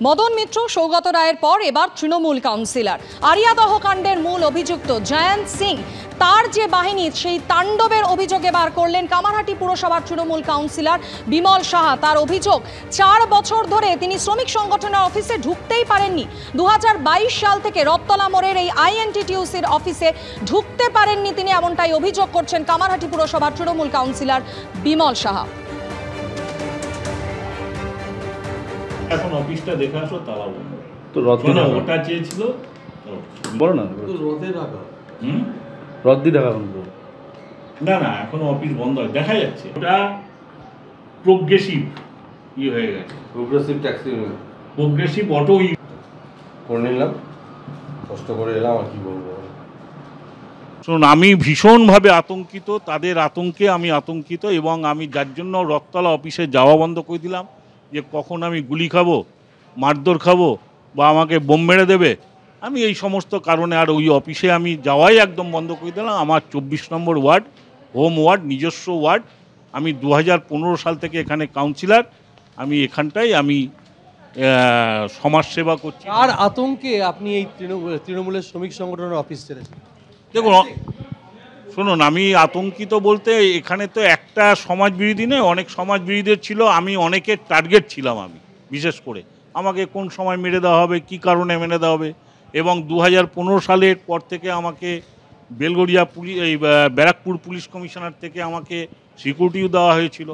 মদন মিত্র, সৌগত রায়ের পর এবার তৃণমূল কাউন্সিলর। আরিয়াদহ কাণ্ডের মূল অভিযুক্ত জয়ন্ত সিং, তার যে বাহিনী সেই তাণ্ডবের অভিযোগ এবার করলেন কামারহাটি পুরসভার তৃণমূল কাউন্সিলর বিমল সাহা। তার অভিযোগ 4 বছর ধরে তিনি শ্রমিক সংগঠনের অফিসে ঢুকতেই পারেননি। 2022 সাল থেকে রথতলা মোড়ের এই আইএনটিটিউসির অফিসে ঢুকতে পারেননি তিনি, এমনটাই অভিযোগ করছেন কামারহাটি পুরসভার তৃণমূল কাউন্সিলর বিমল সাহা। এখন অফিসটা দেখে আসো, তালা বন্ধ। তো রথে ওটা চেয়েছিল বলো না, রথে রাখা রথ দিয়ে দেখা বন্ধ না না, এখনো অফিস বন্ধ হয়, দেখা যাচ্ছে ওটা প্রোগ্রেসিভ হয়ে গেছে। প্রোগ্রেসিভ ট্যাক্সি, প্রোগ্রেসিভ অটো করে নিলাম, কষ্ট করে এলাম, আর কি বলবো। শুনুন, আমি ভীষণভাবে আতঙ্কিত, তাদের আতঙ্কে আমি আতঙ্কিত, এবং আমি যার জন্য রথতলা অফিসে যাওয়া বন্ধ করে দিলাম, যে কখন আমি গুলি খাবো, মারধর খাবো, বা আমাকে বোম মেরে দেবে, আমি এই সমস্ত কারণে আর ওই অফিসে আমি যাওয়াই একদম বন্ধ করে দিলাম। আমার 24 নম্বর ওয়ার্ড, হোম ওয়ার্ড, নিজস্ব ওয়ার্ড। আমি 2015 সাল থেকে এখানে কাউন্সিলর, আমি এখানটাই আমি সমাজসেবা করছি। আর আতঙ্কে আপনি এই তৃণমূলের শ্রমিক সংগঠনের অফিস ছেড়েছেন? দেখুন, শুনুন, আমি আতঙ্কিত বলতে এখানে তো একটা সমাজবিরোধী নয়, অনেক সমাজবিরোধীদের ছিল। আমি অনেকের টার্গেট ছিলাম, আমি বিশেষ করে আমাকে কোন সময় মেরে দেওয়া হবে, কি কারণে মেরে দেওয়া হবে। এবং 2015 সালের পর থেকে আমাকে বেলগড়িয়া পুলিশ, এই ব্যারাকপুর পুলিশ কমিশনার থেকে আমাকে সিকিউরিটিও দেওয়া হয়েছিল।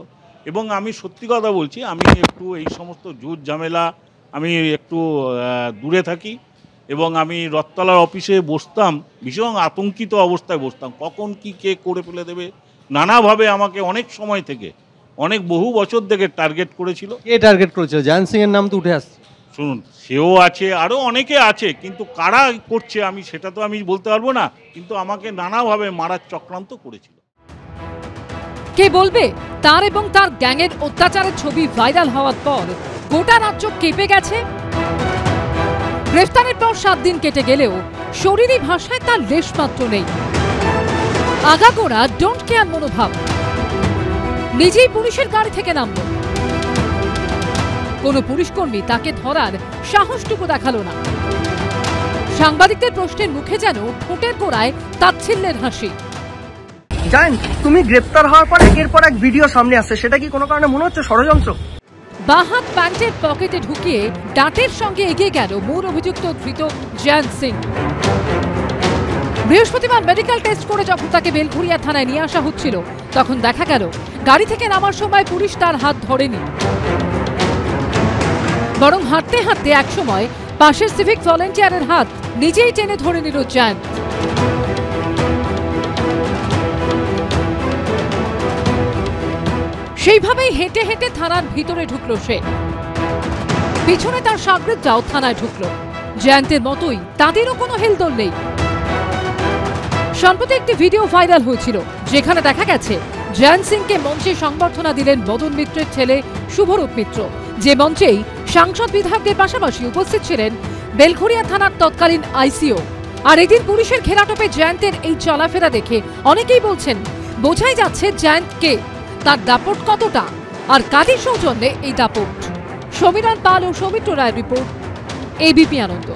এবং আমি সত্যি কথা বলছি, আমি একটু এই সমস্ত জুট ঝামেলা আমি একটু দূরে থাকি, এবং আমি রথতলার অফিসে বসতাম ভীষণ আতঙ্কিত অবস্থায় বসতাম, কখন কি কে করে ফেলে দেবে। নানাভাবে আমাকে অনেক সময় থেকে, বহু বছর থেকে টার্গেট করেছিল। কে টার্গেট করেছিল? জয়ন্ত সিং এর নাম তো উঠে আসছে। শুনুন, সেও আছে, আরও অনেকে আছে, কিন্তু কারা করছে আমি সেটা তো আমি বলতে পারবো না, কিন্তু আমাকে নানাভাবে মারার চক্রান্ত করেছিল। কে বলবে তার এবং তার গ্যাংয়ের অত্যাচারের ছবি ভাইরাল হওয়ার পর গোটা রাজ্য কেঁপে গেছে। গ্রেফতারের পর 7 দিন কেটে গেলেও শরীরী ভাষায় তার লেশমাত্র নেই। আগাগোড়া ডোন্ট কেয়ার মনোভাব। নিজেই পুলিশের গাড়ি থেকে নামল, কোনো পুলিশকর্মী তাকে ধরার সাহসটুকু দেখালো না। সাংবাদিকদের প্রশ্নের মুখে যেন ঠোঁটের গোড়ায় তাচ্ছিল্যের হাসি। জয়ন্ত, তুমি গ্রেপ্তার হওয়ার পর একের পর এক ভিডিও সামনে আসছে, সেটা কি কোনো কারণে মনে হচ্ছে ষড়যন্ত্র? বাহাত প্যান্টের পকেটে ঢুকিয়ে ডাটের সঙ্গে এগিয়ে গেল মূল অভিযুক্ত ধৃত জয়ন্ত সিং। বৃহস্পতিবার মেডিকেল টেস্ট করে যখন তাকে বেলঘরিয়া থানায় নিয়ে আসা হচ্ছিল, তখন দেখা গেল গাড়ি থেকে নামার সময় পুলিশ তার হাত ধরেনি, বরং হাঁটতে হাঁটতে একসময় পাশের সিভিক ভলেন্টিয়ারের হাত নিজেই টেনে ধরে নিল জয়ন্ত। সেইভাবেই হেঁটে হেঁটে থানার ভিতরে ঢুকলো সে। পিছনে তার সাগরেদরাও থানায় ঢুকলো। জয়ন্তের মতোই তাদেরও কোনো হেলদোল নেই। সম্প্রতি একটি ভিডিও ভাইরাল হয়েছিল, যেখানে দেখা গেছে জয়ন্ত সিংকে মঞ্চে সংবর্ধনা দিলেন মদন মিত্রের ছেলে শুভরূপ মিত্র, যে মঞ্চেই সাংসদ বিধায়কদের পাশাপাশি উপস্থিত ছিলেন বেলঘরিয়া থানার তৎকালীন আইসিও। আর এদিন পুলিশের ঘেরাটোপে জয়ন্তের এই চলাফেরা দেখে অনেকেই বলছেন, বোঝাই যাচ্ছে জয়ন্ত কে, তার দাপট কতটা, আর কাদের সৌজন্যে এই দাপট। সমীরণ পাল ও সৌমিত্র রায়ের রিপোর্ট, এবিপি আনন্দ।